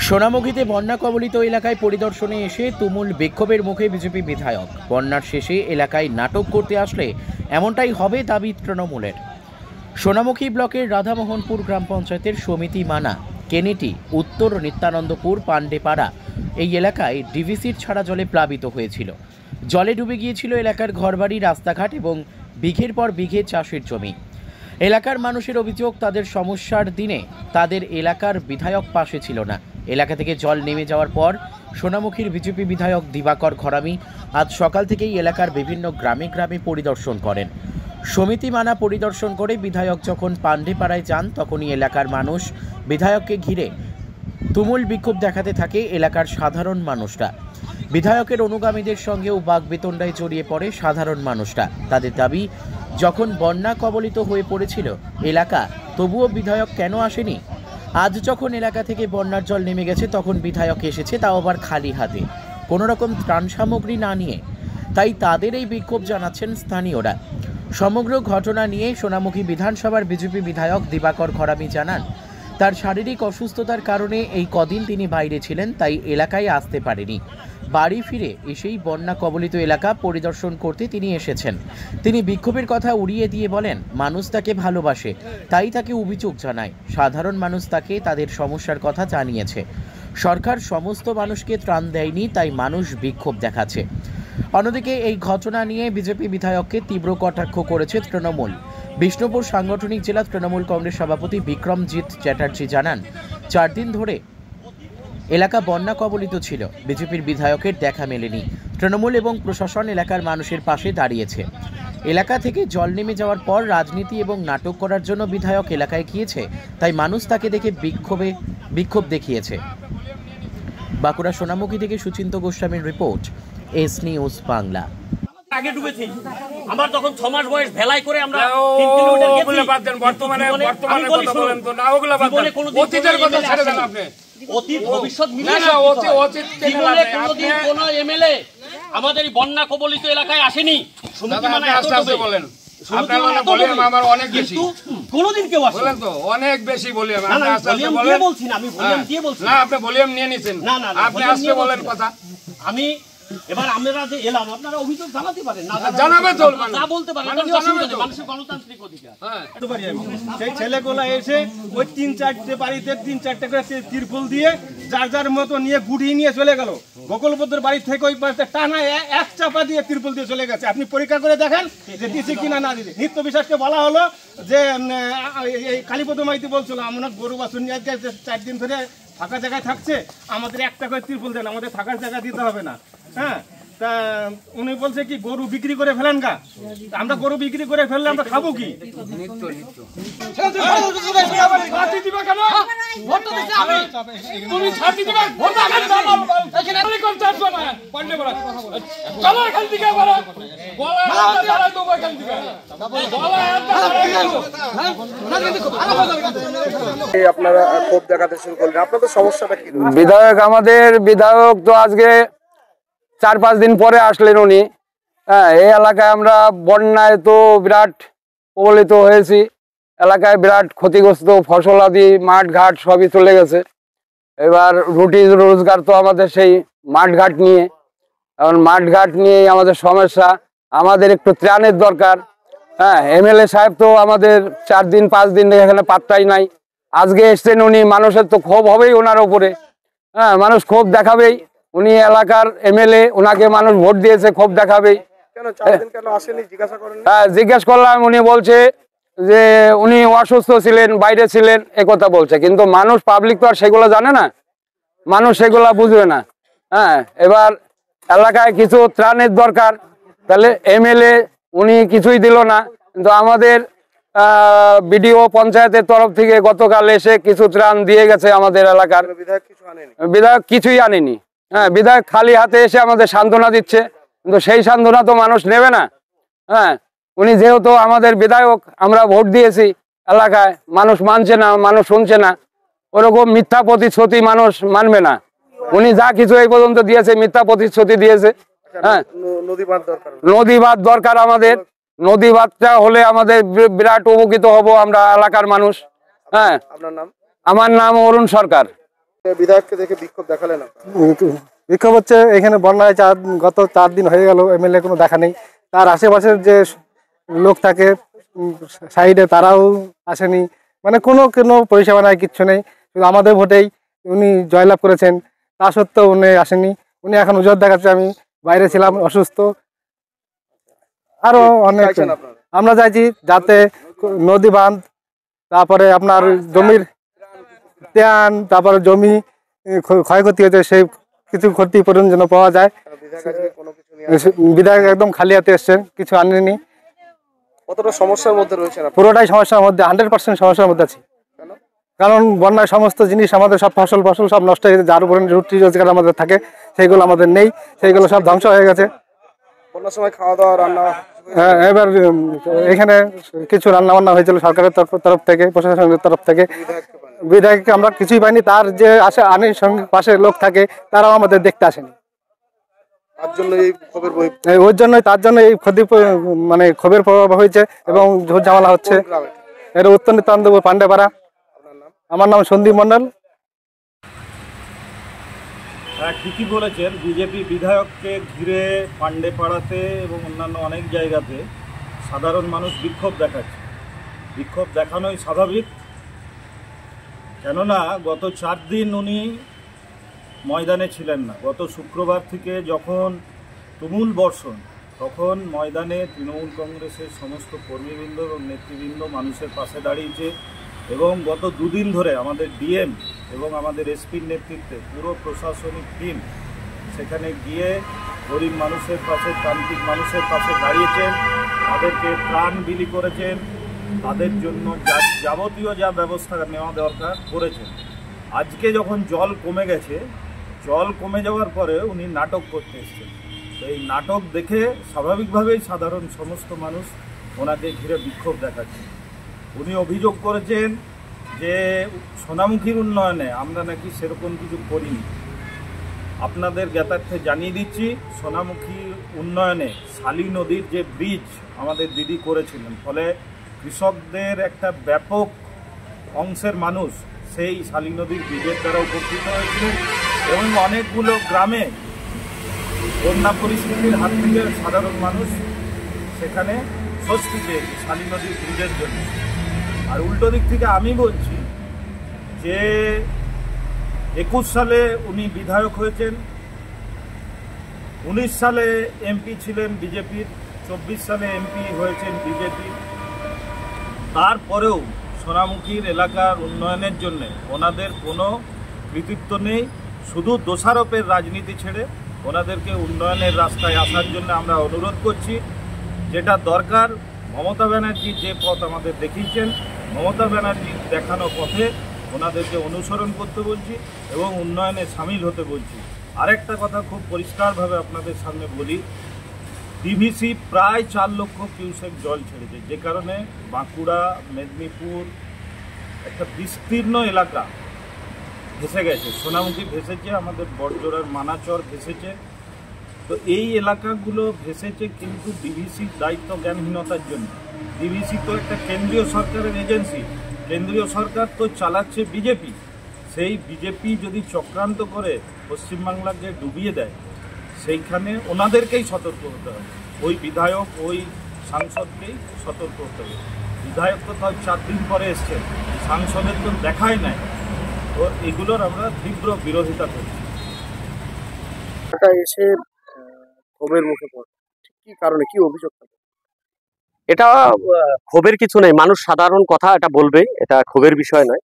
সোনামুখীতে বন্যা কবলিত এলাকায় পরিদর্শনে এসে তুমুল বিক্ষোভের মুখে বিজেপি বিধায়ক। বন্যার শেষে এলাকায় নাটক করতে আসলে এমনটাই হবে দাবি তৃণমূলের। সোনামুখী ব্লকের রাধামোহনপুর গ্রাম পঞ্চায়েতের সমিতি মানা, কেনেটি, উত্তর নিত্যানন্দপুর, পান্ডেপাড়া এই এলাকায় ডিভিসির ছাড়া জলে প্লাবিত হয়েছিল। জলে ডুবে গিয়েছিল এলাকার ঘরবাড়ি, রাস্তাঘাট এবং বিঘের পর বিঘে চাষের জমি। এলাকার মানুষের অভিযোগ, তাদের সমস্যার দিনে তাদের এলাকার বিধায়ক পাশে ছিল না। এলাকা থেকে জল নেমে যাওয়ার পর সোনামুখীর বিজেপি বিধায়ক দিবাকর ঘরামি আজ সকাল থেকেই এলাকার বিভিন্ন গ্রামে গ্রামে পরিদর্শন করেন। সমিতি মানা পরিদর্শন করে বিধায়ক যখন পান্ডেপাড়ায় যান, তখনই এলাকার মানুষ বিধায়ককে ঘিরে তুমুল বিক্ষোভ দেখাতে থাকে এলাকার সাধারণ মানুষরা। বিধায়কের অনুগামীদের সঙ্গেও বাকবিতণ্ডায় জড়িয়ে পড়ে সাধারণ মানুষরা। তাদের দাবি, যখন বন্যা কবলিত হয়ে পড়েছিল এলাকা, তবুও বিধায়ক কেন আসেনি? আজ যখন এলাকা থেকে বন্যার জল নেমে গেছে, তখন বিধায়ক এসেছে, তাও আবার খালি হাতে, কোনো রকম ত্রাণ সামগ্রী না নিয়ে। তাই তাদের এই বিক্ষোভ জানাচ্ছেন স্থানীয়রা। সমগ্র ঘটনা নিয়ে সোনামুখী বিধানসভার বিজেপি বিধায়ক দিবাকর ঘরামি জানান, তার শারীরিক অসুস্থতার কারণে এই কদিন তিনি বাইরে ছিলেন, তাই এলাকায় আসতে পারেনি। বাড়ি ফিরে এসেই বন্যা কবলিত এলাকা পরিদর্শন করতে তিনি এসেছেন। তিনি বিক্ষোভের কথা উড়িয়ে দিয়ে বলেন, মানুষ তাকে ভালোবাসে, তাই তাকে অভিযোগ জানায়। সাধারণ মানুষ তাকে তাদের সমস্যার কথা জানিয়েছে। সরকার সমস্ত মানুষকে ত্রাণ দেয়নি, তাই মানুষ বিক্ষোভ দেখাচ্ছে। অন্যদিকে এই ঘটনা নিয়ে বিজেপি বিধায়ককে তীব্র কটাক্ষ করেছে তৃণমূল। বিষ্ণুপুর সাংগঠনিক জেলা তৃণমূল কংগ্রেস সভাপতি বিক্রমজিৎ চ্যাটার্জি জানান, 4 দিন ধরে এলাকা বন্যা কবলিত ছিল, বিজেপির বিধায়কের দেখা মেলেনি। তৃণমূল এবং প্রশাসন এলাকার মানুষের পাশে দাঁড়িয়েছে। এলাকা থেকে জল নেমে যাওয়ার পর রাজনীতি এবং নাটক করার জন্য বিধায়ক এলাকায় গিয়েছে, তাই মানুষ তাকে দেখে বিক্ষোভ দেখিয়েছে। বাঁকুড়া সোনামুখী থেকে সুচিন্ত গোস্বামীর রিপোর্ট, এস নিউজ বাংলা। আগে ডুবেছি, আমার তখন 6 মাস বয়স, ভেলাই করে আমরা 3 কিলোমিটার গেছি। বর্তমানে কথা বলেন তো না, ওগুলা বাদ দেন, অতীতের কথা ছেড়ে দেন। আপনি অতীত ভবিষ্যৎ মিলিয়ে না, অতীত জীবনে কোনোদিন কোন এমএলএ আমাদের এই বন্যা কবলিত এলাকায় আসেনি। সমিতি মানে আস্তে বলেন, আপনারা বলেন আমার অনেক বেশি, কোনোদিন কেউ আসে বলেন তো, অনেক বেশি বলি আমি। আপনি আস্তে বলেন, বলছি না, আমি ভলিউম দিয়ে বলছি না, আপনি ভলিউম নিয়ে নিছেন। আপনি আস্তে বলেন কথা। আমি এবার আমরা যে এলাম, আপনারা অভিযোগ জানাতে পারেন, না জানাবে তো, না বলতে পারেন, মানুষের গণতান্ত্রিক অধিকার। সেই ছেলেগুলা এসে ওই 3-4টে বাড়িতে 3-4টে করে তিরপল দিয়ে যার যার মতো নিয়ে গুটিয়ে নিয়ে চলে গেল। গোকুলপুত্রের বাড়ি থেকে ওই পাশে টানা এক চাপা দিয়ে তিরপল দিয়ে চলে গেছে। আপনি পরীক্ষা করে দেখেন যে দিচ্ছে কিনা না দিচ্ছে। নিত্য বিশ্বাসকে বলা হলো যে এই কালীপদ মাইতি বলছিল, আমরা গরু বাছুর নিয়ে 4 দিন ধরে ফাঁকা জায়গায় থাকছে, আমাদের একটা করে তিরপল দেন, আমাদের থাকার জায়গা দিতে হবে না। হ্যাঁ, তা উনি বলছে কি গরু বিক্রি করে ফেলেন গা, আমরা গরু বিক্রি করে ফেললে আমরা খাবো কি? আপনারা ক্ষোভ দেখাতে শুরু করলেন, আপনাদের সমস্যাটা কি? আমাদের বিধায়ক তো আজকে 4-5 দিন পরে আসলেন উনি। হ্যাঁ, এই এলাকায় আমরা বন্যায় তো বিরাট কবলিত হয়েছি, এলাকায় বিরাট ক্ষতিগ্রস্ত, ফসল আদি মাঠ ঘাট সবই চলে গেছে। এবার রুটি রোজগার তো আমাদের সেই মাঠ ঘাট নিয়ে, এখন মাঠ ঘাট নিয়েই আমাদের সমস্যা। আমাদের একটু ত্রাণের দরকার। হ্যাঁ, এমএলএ সাহেব তো আমাদের 4 দিন 5 দিন এখানে পাত্তাই নাই। আজকে এসছেন উনি, মানুষের তো ক্ষোভ হবেই ওনার উপরে। হ্যাঁ, মানুষ ক্ষোভ দেখাবেই, উনি এলাকার এমএলএ, ওনাকে মানুষ ভোট দিয়েছে, ক্ষোভ দেখাবেই। হ্যাঁ, জিজ্ঞেস করলাম, উনি বলছে যে উনি অসুস্থ ছিলেন, বাইরে ছিলেন, একথা বলছে। কিন্তু মানুষ, পাবলিক তো আর সেগুলো জানে না, মানুষ সেগুলা বুঝবে না। হ্যাঁ, এবার এলাকায় কিছু ত্রাণের দরকার, তাহলে এমএলএ উনি কিছুই দিল না। কিন্তু আমাদের বিডিও পঞ্চায়েতের তরফ থেকে গতকাল এসে কিছু ত্রাণ দিয়ে গেছে আমাদের এলাকার। বিধায়ক কিছুই আনেনি। হ্যাঁ, বিধায়ক খালি হাতে এসে আমাদের সান্ত্বনা দিচ্ছে, কিন্তু সেই সান্ত্বনা তো মানুষ নেবে না। হ্যাঁ, উনি যেহেতু আমাদের বিধায়ক, আমরা ভোট দিয়েছি, এলাকায় মানুষ মানছে না, মানুষ শুনছে না। ওরকম মিথ্যা প্রতিশ্রুতি মানুষ মানবে না। উনি যা কিছু এই পর্যন্ত দিয়েছে মিথ্যা প্রতিশ্রুতি দিয়েছে। হ্যাঁ, নদী বাঁধ দরকার। নদী বাঁধ দরকার আমাদের। নদী বাঁধটা হলে আমাদের বিরাট উপকৃত হব আমরা এলাকার মানুষ। হ্যাঁ, আপনার নাম? আমার নাম অরুণ সরকার। বিধায়ককে দেখে বিক্ষোভ দেখালেন আপনারা? বিক্ষোভ হচ্ছে এখানে বন্যায় গত 4 দিন হয়ে গেল, এমএলএ কোনো দেখা নেই। তার আশেপাশের যে লোক থাকে সাইডে, তারাও আসেনি। মানে কোনো পরিষেবা নাই, কিচ্ছু নেই। শুধু আমাদের ভোটেই উনি জয়লাভ করেছেন, তা সত্ত্বেও উনি আসেনি। উনি এখন উজোর দেখাচ্ছে। আমি বাইরে ছিলাম, অসুস্থ। আরো অনেক আমরা চাইছি যাতে নদী বাঁধ, তারপরে আপনার জমির ত্যান, তারপরে জমি ক্ষয়ক্ষতি হয়েছে সেই কিছু ক্ষতিপূরণ যেন পাওয়া যায়। বিধায়ক একদম খালি হাতে এসছেন, কিছু আনেনি। কতটা সমস্যার মধ্যে রয়েছেন? পুরোটাই সমস্যার মধ্যে, 100% সমস্যার মধ্যে আছি। কারণ বন্যায় সমস্ত জিনিস আমাদের সব ফসল সব নষ্ট হয়ে গেছে। যার উপরে রুটি রোজগার আমাদের থাকে সেইগুলো আমাদের নেই, সেইগুলো সব ধ্বংস হয়ে গেছে। বন্যার সময় খাওয়া দাওয়া, রান্না? হ্যাঁ, এবার এখানে কিছু রান্না বান্না হয়েছিল সরকারের তরফ থেকে, প্রশাসনের তরফ থেকে। বিধায়ককে আমরা কিছুই পাইনি। তার যে আসে আনির সঙ্গে পাশে লোক থাকে, তারাও আমাদের দেখতে আসেনি। তার জন্য এই ক্ষোভের বই, ওই জন্যই তার জন্য এই মানে ক্ষোভের প্রভাব হয়েছে এবং ঝামেলা হচ্ছে। এটা উত্তর নিত্যানন্দ পান্ডেপাড়া। আমার নাম সন্দীপ মন্ডল। হ্যাঁ, ঠিকই বলেছেন। বিজেপি বিধায়ককে ঘিরে পান্ডেপাড়াতে এবং অন্যান্য অনেক জায়গাতে সাধারণ মানুষ বিক্ষোভ দেখাচ্ছে। বিক্ষোভ দেখানোই স্বাভাবিক, কেননা গত 4 দিন উনি ময়দানে ছিলেন না। গত শুক্রবার থেকে যখন তুমুল বর্ষণ, তখন ময়দানে তৃণমূল কংগ্রেসের সমস্ত কর্মীবৃন্দ এবং নেতৃবৃন্দ মানুষের পাশে দাঁড়িয়েছে। এবং গত 2 দিন ধরে আমাদের ডিএম এবং আমাদের এসপির নেতৃত্বে পুরো প্রশাসনিক টিম সেখানে গিয়ে গরিব মানুষের পাশে, প্রান্তিক মানুষের পাশে দাঁড়িয়েছেন, তাদেরকে ত্রাণ বিলি করেছেন, তাদের জন্য যাবতীয় যা ব্যবস্থা নেওয়া দরকার করেছেন। আজকে যখন জল কমে গেছে, জল কমে যাওয়ার পরে উনি নাটক করতে এসেছেন। তো এই নাটক দেখে স্বাভাবিকভাবেই সাধারণ সমস্ত মানুষ ওনাকে ঘিরে বিক্ষোভ দেখাচ্ছে। উনি অভিযোগ করেছেন যে সোনামুখীর উন্নয়নে আমরা নাকি সেরকম কিছু করিনি। আপনাদের জ্ঞাতার্থে জানিয়ে দিচ্ছি, সোনামুখীর উন্নয়নে শালী নদীর যে ব্রিজ আমাদের দিদি করেছিলেন, ফলে কৃষকদের একটা ব্যাপক অংশের মানুষ সেই শালী নদীর ব্রিজের দ্বারা উপকৃত হয়েছিলেন। এবং অনেকগুলো গ্রামে বন্যা পরিস্থিতির হাত থেকে সাধারণ মানুষ সেখানে স্বস্তি পেয়েছে শালী নদীর ব্রিজের জন্য। আর উল্টো দিক থেকে আমি বলছি যে 21 সালে উনি বিধায়ক হয়েছেন, 19 সালে এমপি ছিলেন বিজেপির, 24 সালে এমপি হয়েছেন বিজেপি। তারপরেও সোনামুখীর এলাকার উন্নয়নের জন্য ওনাদের কোনো কৃতিত্ব নেই। শুধু দোষারোপের রাজনীতি ছেড়ে ওনাদেরকে উন্নয়নের রাস্তায় আসার জন্য আমরা অনুরোধ করছি। যেটা দরকার, মমতা ব্যানার্জি যে পথ আমাদের দেখিয়েছেন, মমতা ব্যানার্জির দেখানো পথে ওনাদেরকে অনুসরণ করতে বলছি এবং উন্নয়নে সামিল হতে বলছি। আরেকটা কথা খুব পরিষ্কারভাবে আপনাদের সামনে বলি, ডিভিসি প্রায় 4 লক্ষ কিউসেক জল ছেড়েছে, যে কারণে বাঁকুড়া, মেদিনীপুর একটা বিস্তীর্ণ এলাকা ভেসে গেছে। সোনামুখী ভেসেছে, আমাদের বড়জোড়ার মানাচর ভেসেছে। তো এই এলাকাগুলো ভেসেছে কিন্তু ডিভিসির দায়িত্ব জ্ঞানহীনতার জন্য। ডিভিসি তো একটা কেন্দ্রীয় সরকারের এজেন্সি, কেন্দ্রীয় সরকার তো চালাচ্ছে বিজেপি। সেই বিজেপি যদি চক্রান্ত করে পশ্চিমবাংলাকে ডুবিয়ে দেয়, সেইখানে ওনাদেরকেই সতর্ক হতে হবে। ওই বিধায়ক, ওই সাংসদকেই সতর্ক হতে হবে। বিধায়ক তো তার 4 দিন পরে এসছেন, সাংসদের তো দেখাই নাই। তো এগুলোর আমরা তীব্র বিরোধিতা করছি। এসে ক্ষোভের মুখে পড়ে, কি কারণে, কি অভিযোগ? এটা ক্ষোভের কিছু নেই, মানুষ সাধারণ কথা এটা বলবে, এটা ক্ষোভের বিষয় নয়।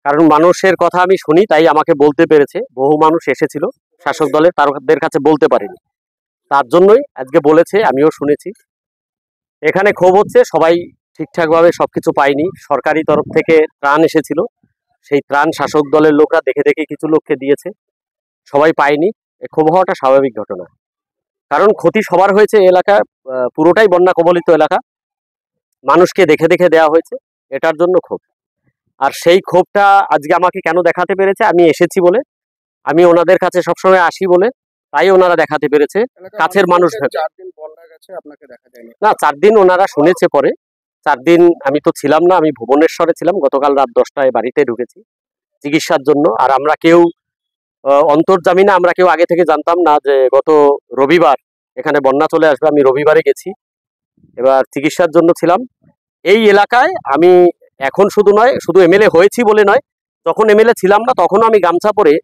কারণ মানুষের কথা আমি শুনি, তাই আমাকে বলতে পেরেছে। বহু মানুষ এসেছিল শাসক দলের, তাদের কাছে বলতে পারিনি, তার জন্যই আজকে বলেছে, আমিও শুনেছি। এখানে ক্ষোভ হচ্ছে, সবাই ঠিকঠাকভাবে সবকিছু পায়নি। সরকারি তরফ থেকে ত্রাণ এসেছিল, সেই ত্রাণ শাসক দলের লোকরা দেখে দেখে কিছু লোককে দিয়েছে, সবাই পায়নি। ক্ষোভ হওয়াটা স্বাভাবিক ঘটনা, কারণ ক্ষতি সবার হয়েছে। এই এলাকা পুরোটাই বন্যা কবলিত এলাকা, মানুষকে দেখে দেখে দেওয়া হয়েছে। এটার জন্য ক্ষোভ। আর সেই ক্ষোভটা আজকে আমাকে কেন দেখাতে পেরেছে, আমি এসেছি বলে, আমি ওনাদের কাছে সবসময় আসি বলে, তাই ওনারা দেখাতে পেরেছে কাছের মানুষ ভেবে। 4 দিন বন্যা গেছে, আপনাকে দেখা যায়নি। না, 4 দিন ওনারা শুনেছে পরে। 4 দিন আমি তো ছিলাম না, আমি ভুবনেশ্বরে ছিলাম। গতকাল রাত 10টায় বাড়িতে ঢুকেছি চিকিৎসার জন্য। আর আমরা কেউ অন্তর্জামী না, আমরা কেউ আগে থেকে জানতাম না যে গত রবিবার এখানে বন্যা চলে আসবে। আমি রবিবারে গেছি, এবার চিকিৎসার জন্য ছিলাম এই এলাকায়। আমি এখন শুধু নয়, শুধু এমএলএ হয়েছি বলে নয়, যখন এমএলএ ছিলাম না তখনও আমি গামছা পরে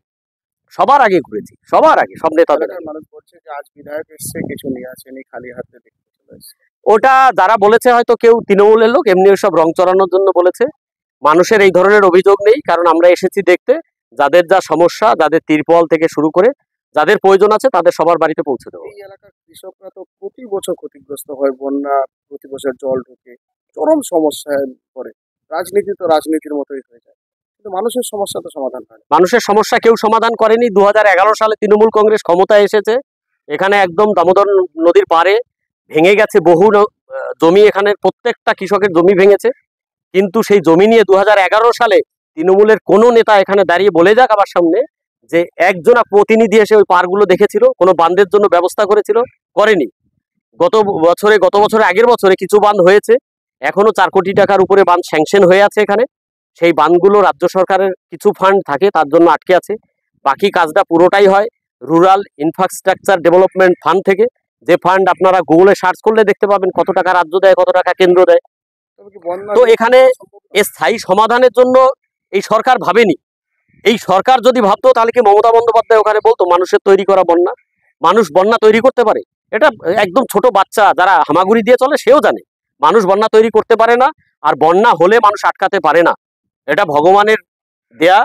সবার আগে ঘুরেছি, সবার আগে, সব নেতাদের আগে। মানুষ বলছে যে আজ বিধায়ক এসছে, কিছু নিয়ে আসেনি, খালি হাতে দেখতে চলে এসেছে। ওটা যারা বলেছে হয়তো কেউ তৃণমূলের লোক, এমনি সব রং চড়ানোর জন্য বলেছে। মানুষের এই ধরনের অভিযোগ নেই, কারণ আমরা এসেছি দেখতে যাদের যা সমস্যা, যাদের তিরপল থেকে শুরু করে যাদের প্রয়োজন আছে তাদের সবার বাড়িতে পৌঁছে দেবো। এই এলাকার কৃষকরা তো প্রতি বছর ক্ষতিগ্রস্ত হয়, বন্যা, প্রতি বছর জল ঢুকে চরম সমস্যায় পড়ে। রাজনীতি তো রাজনীতির মতোই হয়ে যায়, কিন্তু মানুষের সমস্যা তো সমাধান হয় না। মানুষের সমস্যা কেউ সমাধান করেনি। 2011 সালে তৃণমূল কংগ্রেস ক্ষমতায় এসেছে, এখানে একদম দামোদর নদীর পাড়ে ভেঙে গেছে বহু জমি, এখানে প্রত্যেকটা কৃষকের জমি ভেঙেছে। কিন্তু সেই জমি নিয়ে 2011 সালে তৃণমূলের কোনো নেতা এখানে দাঁড়িয়ে বলে যাক আমার সামনে যে একজনা প্রতিনিধি এসে ওই পাড়গুলো দেখেছিল, কোনো বাঁধের জন্য ব্যবস্থা করেছিল, করেনি। গত বছরে আগের বছরে কিছু বাঁধ হয়েছে, এখনো 4 কোটি টাকার উপরে বাঁধ স্যাংশন হয়ে আছে এখানে। সেই বাঁধগুলো রাজ্য সরকারের কিছু ফান্ড থাকে, তার জন্য আটকে আছে। বাকি কাজটা পুরোটাই হয় রুরাল ইনফ্রাস্ট্রাকচার ডেভেলপমেন্ট ফান্ড থেকে, যে ফান্ড আপনারা গুগলে সার্চ করলে দেখতে পাবেন কত টাকা রাজ্য দেয়, কত টাকা কেন্দ্র দেয়। তবে কি বন্যা তো এখানে স্থায়ী সমাধানের জন্য এই সরকার ভাবেনি। এই সরকার যদি ভাবতো তাহলে কি মমতা বন্দ্যোপাধ্যায় ওখানে বলতো মানুষের তৈরি করা বন্যা, মানুষ বন্যা তৈরি করতে পারে? এটা একদম ছোট বাচ্চা যারা হামাগুড়ি দিয়ে চলে সেও জানে মানুষ বন্যা তৈরি করতে পারে না, আর বন্যা হলে মানুষ আটকাতে পারে না। এটা ভগবানের দেয়া,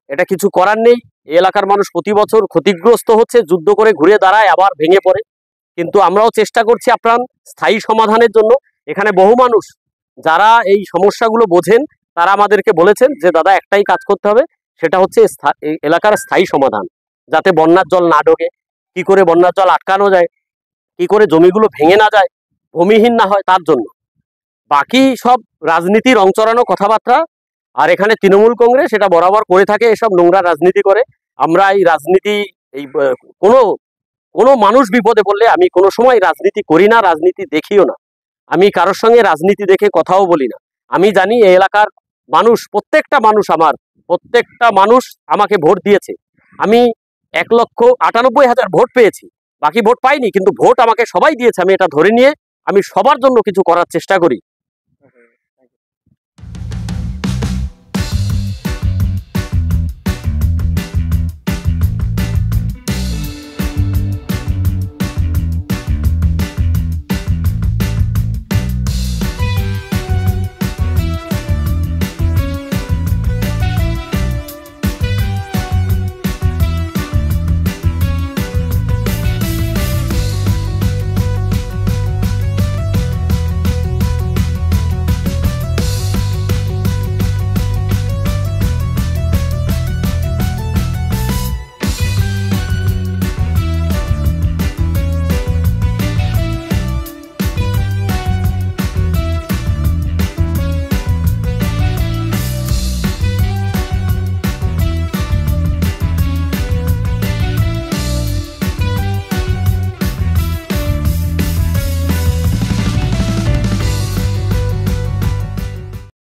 এটা কিছু করার নেই। এই এলাকার মানুষ প্রতি বছর ক্ষতিগ্রস্ত হচ্ছে, যুদ্ধ করে ঘুরে দাঁড়ায়, আবার ভেঙে পড়ে। কিন্তু আমরাও চেষ্টা করছি আপনার স্থায়ী সমাধানের জন্য। এখানে বহু মানুষ যারা এই সমস্যাগুলো বোঝেন তারা আমাদেরকে বলেছেন যে দাদা একটাই কাজ করতে হবে, সেটা হচ্ছে এই এলাকার স্থায়ী সমাধান, যাতে বন্যার জল না ঢোকে, কি করে বন্যার জল আটকানো যায়, কি করে জমিগুলো ভেঙে না যায়, ভূমিহীন না হয়, তার জন্য। বাকি সব রাজনীতি রং চড়ানো কথাবার্তা। আর এখানে তৃণমূল কংগ্রেস এটা বরাবর করে থাকে, এসব নোংরা রাজনীতি করে। আমরা এই রাজনীতি এই কোনো মানুষ বিপদে পড়লে আমি কোনো সময় রাজনীতি করি না, রাজনীতি দেখিও না। আমি কারোর সঙ্গে রাজনীতি দেখে কথাও বলি না। আমি জানি এই এলাকার মানুষ, প্রত্যেকটা মানুষ আমাকে ভোট দিয়েছে। আমি 1,98,000 ভোট পেয়েছি, বাকি ভোট পাইনি, কিন্তু ভোট আমাকে সবাই দিয়েছে। আমি এটা ধরে নিয়ে আমি সবার জন্য কিছু করার চেষ্টা করি।